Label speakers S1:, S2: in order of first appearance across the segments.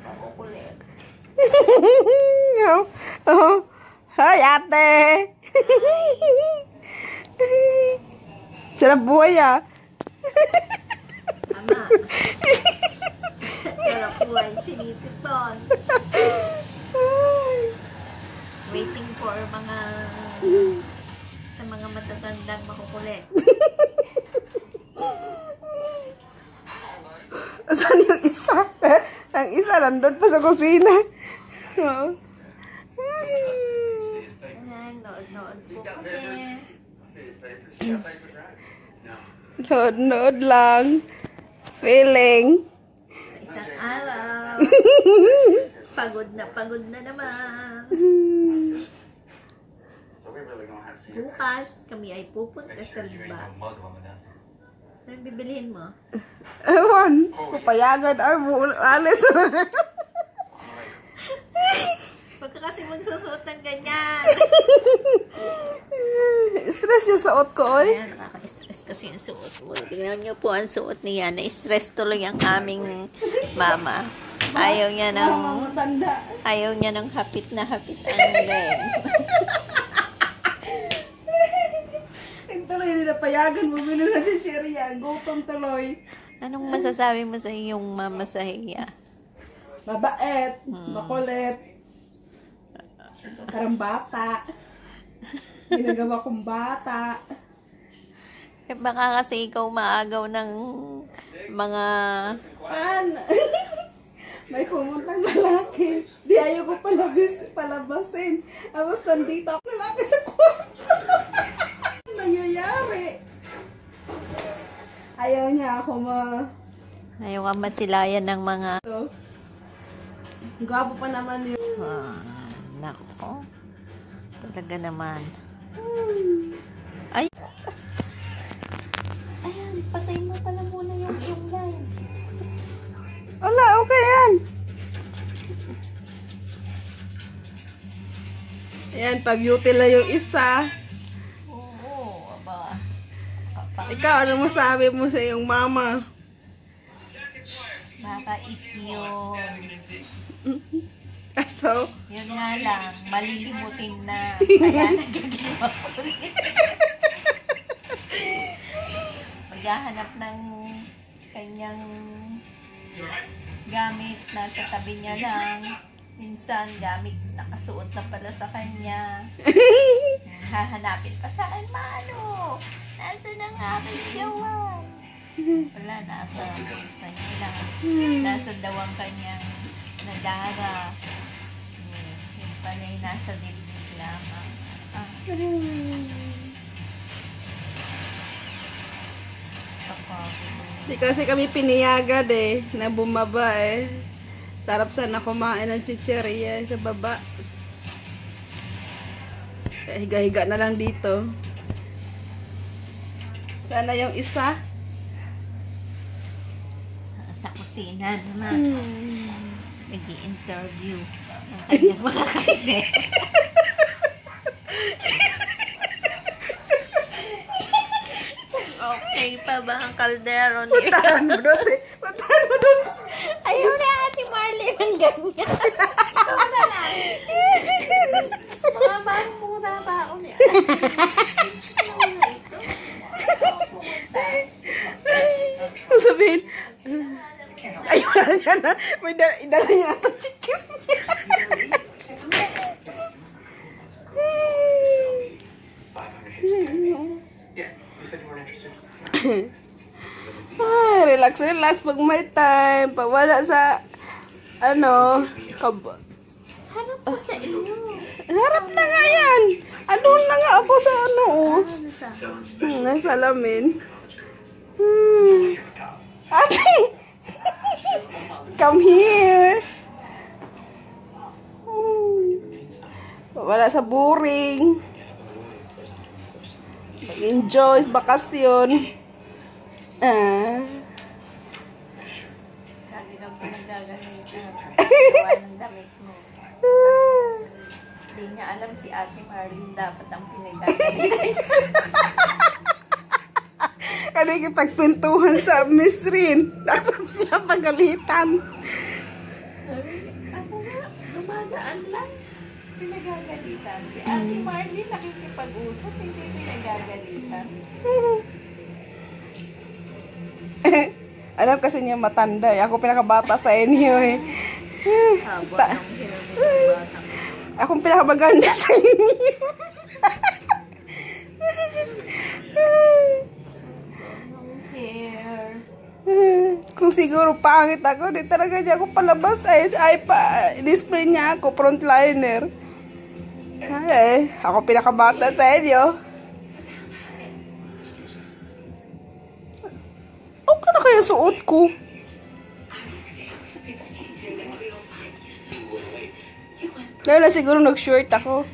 S1: Makukulit.
S2: Oh. Hi, ate. Sarap buhay ah.
S1: Ama. Sarap buhay. Sinisipon. Waiting for sa mga matatandang makukulit.
S2: Saan yung isa? Ang isa nandun pa sa kusina. Oo.
S1: Nood po kami.
S2: Nood lang. Feeling.
S1: Isang araw. Pagod na naman. Bukas, kami ay pupunta sa Liba. Anong bibilihin mo?
S2: Ewan. Papayagan. Ay, alis.
S1: Huwag ka kasi magsusuot ng ganyan.
S2: Stress yung suot ko, oy.
S1: Ayan, nakaka-stress kasi yung suot mo. Tingnan niyo po ang suot niya. Na-stress tuloy ang aming mama. Ayaw niya ng hapit na hapit ang legs.
S2: Tuloy, ninapayagan mo. Binulan si Cheria. Gutom tuloy.
S1: Anong masasabi mo sa iyong mama sa hiya?
S2: Mabait. Makulit. Parang bata. Ginagawa kong bata.
S1: Eh, baka kasi ikaw maagaw ng mga...
S2: May pumuntang lalaki. Di ayaw ko palabasin. Tapos nandito ako lalaki sa kwarto. Nangyayari. Ayaw niya ako
S1: Ayaw ka masilayan ng mga...
S2: Gwapo pa naman yun.
S1: Nako. Talaga naman. Ay! Ayan, patayin mo pala muna yung line.
S2: Wala, okay yan. Ayan, pag-beauty lang yung isa.
S1: Oo, aba.
S2: Ikaw, ano masabi mo sa iyong mama?
S1: Nakait yun.
S2: So,
S1: Yun nga lang, malilimutin na. Kaya nagagawa ko rin. Maghahanap ng kanyang gamit, nasa tabi niya lang. Minsan, gamit nakasuot na pala sa kanya. Hahanapin pa sa akin, Mano. Nasaan ang aking gawan? Wala, nasa niya lang. Nasa daw ang kanyang nadara. Yun pala yung nasa dibdib lamang.
S2: di kasi kami piniyagan na bumaba Sarap sana kumain ng chicheria sa baba. Kaya higa-higa na lang dito. Sana yung isa.
S1: Sa kusina naman. Nag-i-interview ang kanyang mga kaine. Okay pa ba ang kaldero niya?
S2: Patahan mo doon Patahan mo doon.
S1: Ayaw na Ate Marlene ng ganyan. Ikaw na lang. Mga mura ba ako niya?
S2: Sabihin, ayaw na. May idala niya ito chikis niya. Ay, relax pag may time. Pawala sa
S1: Hanap ko sa inyo.
S2: harap na nga yan. Andun na nga ako sa nasa salamin. Ate! Come here. Wala sa boring. Mag-enjoy sa bakasyon.
S1: Lagi lang po nagagamit gawa ng damit mo. Hindi niya alam si Ate Marlene dapat ang pinagdagamit.
S2: Ano yung pagpintuhan sa Miss Rin? Dapat siya pagalitan.
S1: Ako nga, dumadaan lang. Pinagagalitan. Si Ate Marley nakikipag-usap, hindi pinagagalitan.
S2: Alam kasi niya matanda eh. Ako pinakabata sa inyo eh.
S1: Haba ng hirap ng batang.
S2: Akong pinakamaganda sa inyo.
S1: Hair.
S2: Kung siguro pangit ako, di talaga niya ako palabas. Display niya ako, frontliner. Ay, ako pinakabata sa inyo. Ano ka na kaya suot ko? Dahil na siguro nag-short ako.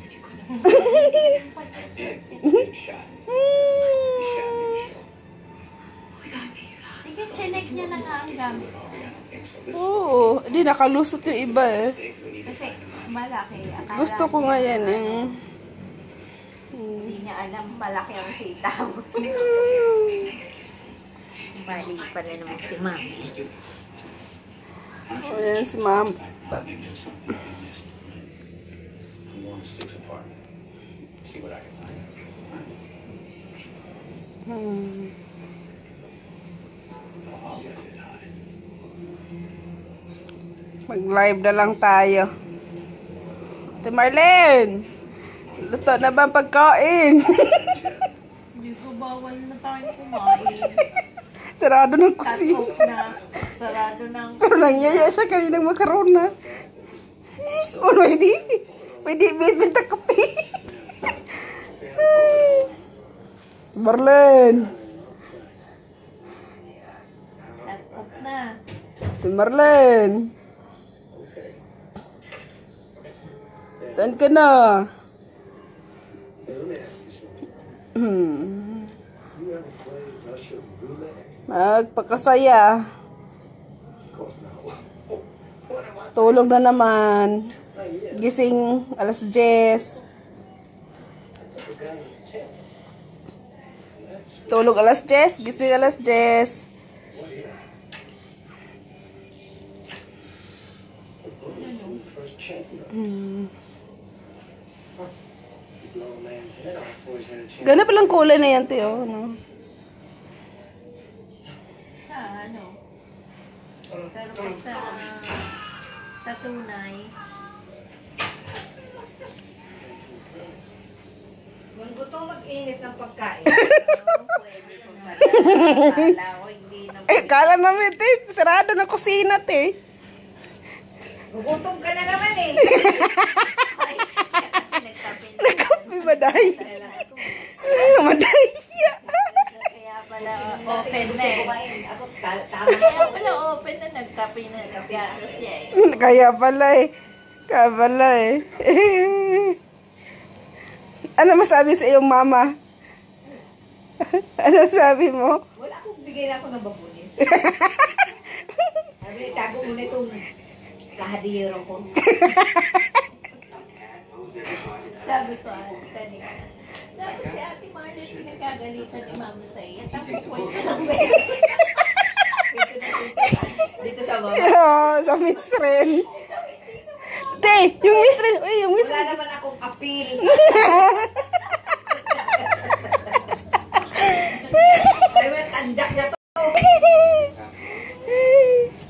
S1: Sige, chinek niya na nga ang gamit.
S2: Oo, hindi nakalusot yung iba eh.
S1: Kasi malaki. Akala
S2: Gusto ko nga yan yung...
S1: Hindi niya alam malaki ang kita mo. Balik pa rin naman si Mami.
S2: Oh, yan si Ma'am. Mag-live na lang tayo. Ate Marlene! Luto na ba ang pagkain?
S1: Hindi ko bawal na tayo kumain.
S2: Sarado ng
S1: Cut
S2: kusi.
S1: off na. Sarado ng...
S2: Pero nangyaya siya kaninang makaroon na. Oh, pwede. Pwede, binta kape. Marlene.
S1: Cut off na.
S2: Ate Marlene. Saan ka na? Magpakasaya. Tulog na naman. Gising alas 10. Tulog alas 10, gising alas 10. Ganda palang kulay na yan, Teo. No?
S1: Sa ano? Pero pag sa tunay, kung gusto mag-init ng pagkain, pwede kung pala o hindi naman.
S2: Kala namin, te. Sarado na kusina, te.
S1: Gugutom ka na naman eh.
S2: Nagkapi maday. Maday.
S1: Kaya pala open na eh. Kaya pala open na, nagkape na nagkapiatas siya eh.
S2: Kaya pala eh. Kaya pala eh. Ano masabi sa iyong mama? Ano sabi mo?
S1: Wala akong bigay na ako ng babunis. Sabi, tago muna itong kahadiyero ko. Sabi ko, kanina. Dapat si Ate Marlene pinagkagalitan ni Mama sa iyo. Tapos kwento lang ba? Dito sa mama.
S2: Yeah, sa Miss Ren. Te, yung Miss Ren. Uy, yung Miss
S1: Wala
S2: Ren.
S1: naman akong appeal. Ay, may tandak na to.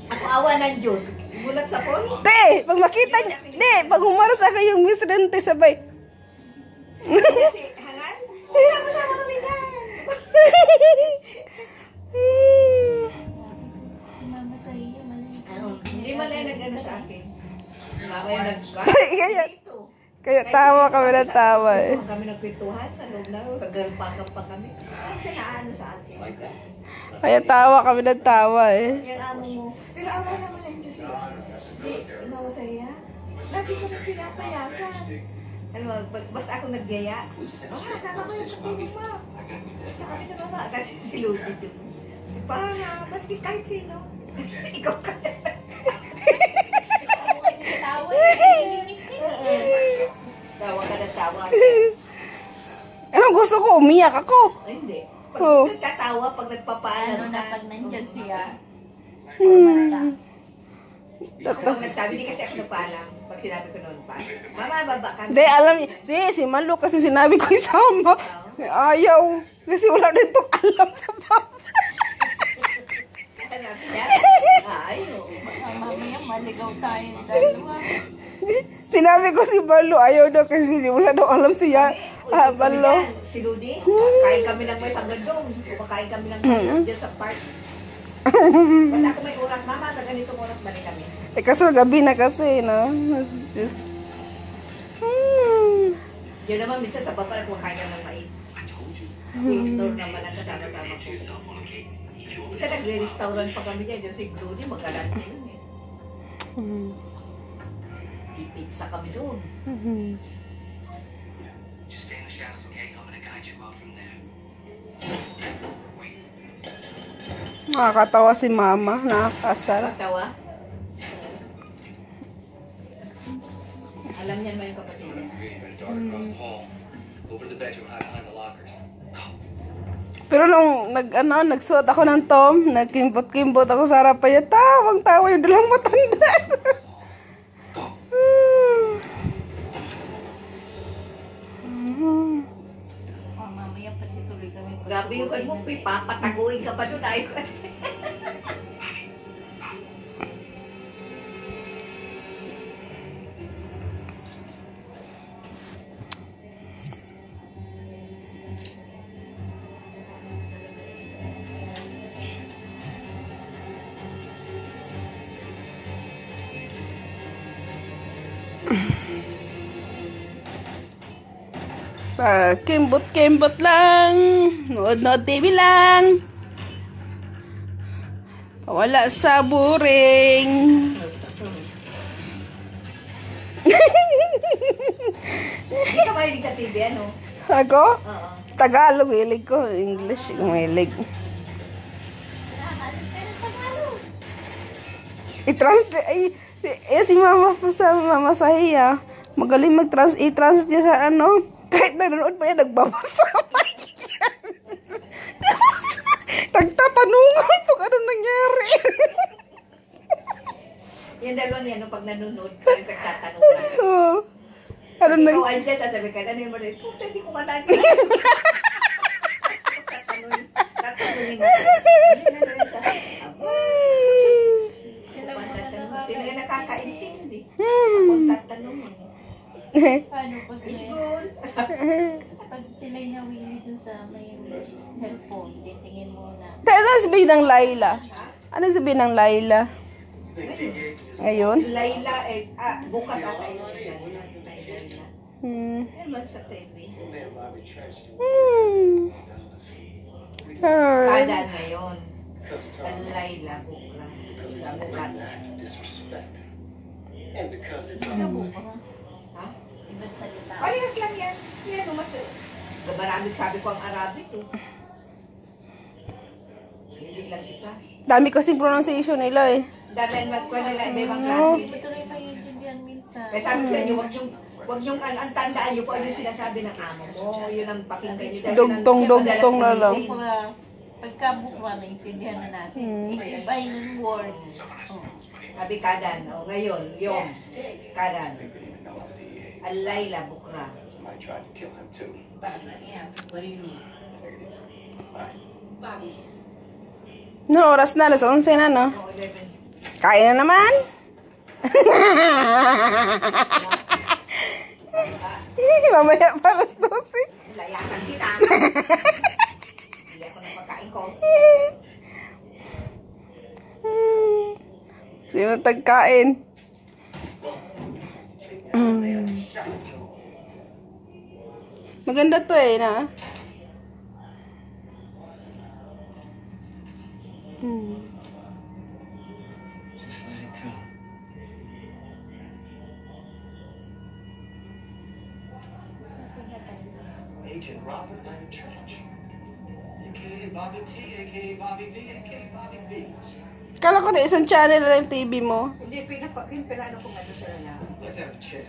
S1: Ako awa ng Diyos. Gulat sa phone.
S2: Te, pag makita niya. Te, pag humaras ako yung Miss Ren, te, sabay.
S1: Kasi, hangan? Sama-sama kami yan. Mama sa iyo, hindi malay nag-ano sa akin. Mama yung
S2: Kaya- Kaya tawa kami ng tawa eh.
S1: Kami nagkwentuhan sa loob na, naggalpakan pa kami. Ay, siya naano sa atin.
S2: Kaya tawa kami ng tawa eh.
S1: Yung amo mo. Pero awa naman ang Diyos eh. Si Mama sa iya, lagi ko na pinapayagan. Ano, basta ako nagyaya. Sama ko yung katulong mo. Basta kami sa baba. Kasi si Ludi doon. Para, maski kahit sino. Ikaw ka. Ikaw kasi tawa tawa ka na tawa.
S2: Anong gusto ko? Umiyak ako.
S1: Ay, hindi.
S3: Pag
S2: Oh.
S3: nagtatawa, pag nagpapaalam
S1: Ano na pag nandyan siya?
S3: Pag nagsabi, di kasi ako nagpaalam. Pag sinabi ko noon pa, Mama, baba ka.
S2: Hindi, alam niya. Si Malu kasi sinabi ko isama. Ayaw. Kasi wala dito alam sa papa.
S3: Sabi niya, ay, oo.
S1: Mamaya maligaw tayong dalawa.
S2: Sinabi ko si Malu, ayaw daw kasi wala daw alam siya. Ah, Malu.
S3: Si Ludi, kain kami ng may sagadong. Kumakain kami ng may dyan sa park. Basta ako may oras, Mama, sa ganitong oras balik kami.
S2: Eh, kaso gabi na kasi, no? Just...
S3: Yun naman, minsan sa baba, kumakain kami ng mais. Si Nor naman ang kasama-sama ko. Isa nagre-restaurant pa kami dyan. Yung si Ludi, mag-alante yun eh. Pizza kami doon.
S4: Just stay in the shadows, okay? I'm gonna guide you out from there. Wait.
S2: Nakakatawa si Mama. Nakakasarap.
S3: Pagtawa. Alam niyan mo yung kapatid niya.
S4: Dark across the hall. Over to the bedroom, hide behind the lockers.
S2: Pero nung nagsuot ako ng Tom, nagkimbot-kimbot ako sa harapan niya, tawang-tawa yung dalang matanda.
S1: Mamaya pati tuloy kami.
S3: Grabe yung kan mo, papataguin ka pa doon. Ay,
S2: Kimbot-kimbot lang. Nood-nood TV lang. Wala sa boring.
S3: hindi ka mahilig sa TV, ano?
S2: Ako?
S3: Oo.
S2: Tagalog, hilig ko. English, hilig. I-translate, ay, si Mama po sa Mama Sahiya. Magaling i-translate niya sa ano. Kahit nanonood pa yan, nagbabasa pa yan. Nagtatanungan kung anong nangyari.
S3: Yung dalawang yan, no, pag nanonood, parang nagtatanong ka.
S2: Oo. Ano
S3: Ikaw
S2: nang...
S3: andyan, sasabi ka, ano yung mga puta, hindi ko managin. Tatanungin mo. Ano siya? Sila yung nakakaintindi. Ako tatanungin.
S1: Paano pag
S3: Is good.
S1: pag sila'y nawili dun sa may headphone, titingin muna.
S2: Ano sabihin ng Laila? Ano sabihin ng Laila? Ngayon?
S3: Layla, bukas ata yun. Layla. Ano ba sa TV? Kada ngayon. Layla, bukas. Sa bukas.
S1: Nabuka ka.
S3: Ha?
S1: Ibang salita.
S3: Parehas lang yan. Yan, mas... Maraming sabi ko ang Arabic eh. Hindi lang isa.
S2: Dami kasing pronunciation nila eh.
S3: Dami ang nagkuha nila, iba-ibang
S1: Hindi
S3: klase.
S1: mo tuloy maintindihan minsan.
S3: Kaya sabi ko sa inyo, wag yung ang tandaan nyo kung ano yung sinasabi ng amo mo. Yun ang pakinggan nyo.
S2: Dugtong na lang.
S1: Pagkabukwa, naintindihan na natin. Iba yung word. Oh.
S3: Sabi kadan, ngayon, yung kadan. Al-Layla, bukra.
S4: Somebody tried to kill him too.
S3: What do you mean? Bobby.
S2: No, oras na, alas 11 na, no?
S3: 11.
S2: Kaya na naman. Mamaya pa alas 12.
S3: Layasan kita. Hindi ako na pagkain ko.
S2: Sino tagkain? Maganda to eh, na?
S4: Just let it go. Agent Robert Leonard Trench. AKA Bobby T, AKA Bobby B, AKA Bobby B.
S2: Kala ko na isang channel na yung TV mo.
S3: Hindi, pinano ko nga doon sa lalaki.
S4: Let's have a chat.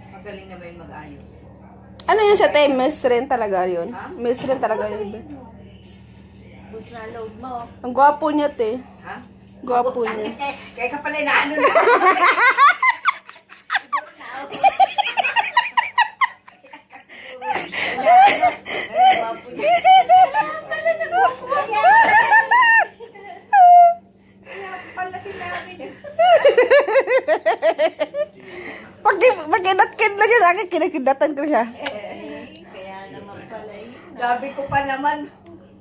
S3: Magaling naman mag-ayos.
S2: Ano yun siya, te? Miss rin talaga yun.
S3: Ha?
S2: Miss rin talaga yun.
S1: Boots na load mo.
S2: Ang gwapo niya, te.
S3: Ha?
S2: Gwapo niya.
S3: Kaya ka pala inaano na.
S2: Pag-kinat-kin lang siya sa akin, kinakidatan ko siya.
S1: Kaya naman pala yun.
S3: Sabi ko pa naman.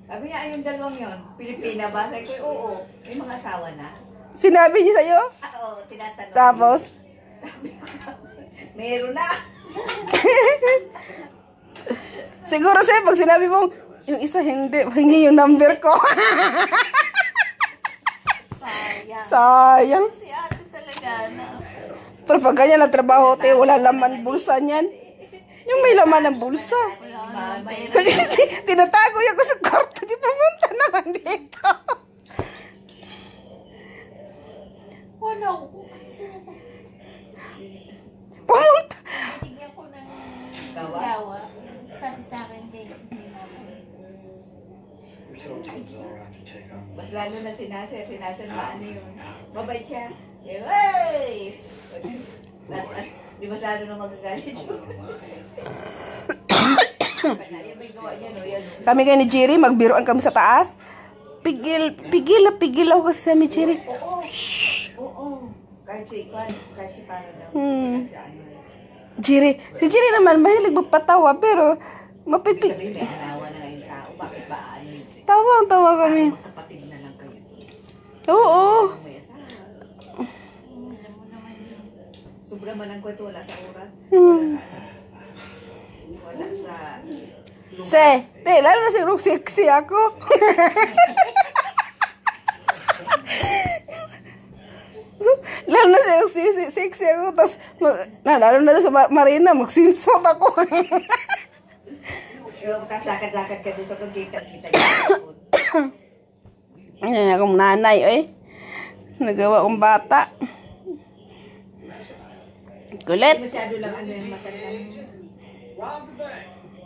S3: Sabi niya, yung dalawang yon, Pilipina ba? Sabi ko, oo. May mga asawa na.
S2: Sinabi niya sa'yo?
S3: Oo, tinatanong.
S2: Tapos?
S3: Meron na.
S2: Siguro sa'yo, pag sinabi mong, yung isa hindi, hingi yung number ko.
S1: Sayang.
S2: Sayang.
S1: Si ate talaga na.
S2: Pero pag ganyan na trabaho, te, wala laman bulsa niyan. Yung may laman ng bulsa.
S1: Wala naman bayad.
S2: Tinatago yung ko sa kwarto, di pumunta naman dito.
S1: Wala ko.
S2: Pumunta.
S1: Tigyan ko ng
S3: Gawa?
S1: gawa. Sabi sa akin kay
S4: We told him it was all right to take on.
S3: Mas lalo na si Nasser maano yun. Mabait siya. Pero, hey! Di mas lalo na magagalit yun. Yan may gawa niya, no? Yan, no?
S2: Kami kay ni Jerry, magbiroan kami sa taas. Pigil ako kasi sa ni Jerry.
S3: Oo. Oo. Kahit si paano daw.
S2: Hmm.
S3: Kahit sa ano.
S2: Si Jerry naman, mahilig magpatawa, pero
S3: Ibig
S2: mapipig.
S3: sabihin, may halawa na ngayong tao. Bakit ba aanin si?
S2: Tawa kami.
S3: Magkapatid na lang kayo.
S2: Oo.
S3: May asawa. Sobra man ang kwento, wala sa oras. Wala sa ano. Wala sa...
S2: Lalo na siguro sexy ako. Lalo na siguro sexy ako. Tapos, lalo na sa marina, mag-swimsuit ako.
S3: Tapos lakad-lakad ka doon sa kagkita-kita.
S2: Ayan akong nanay, eh. Nagawa kong bata. Kulit.
S3: Masyado lang ano yung matandang.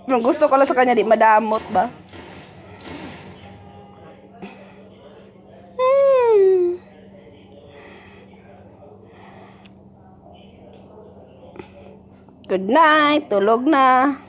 S2: Pero gusto ko lang sa kanya, di madamot ba? Good night. Tulog na.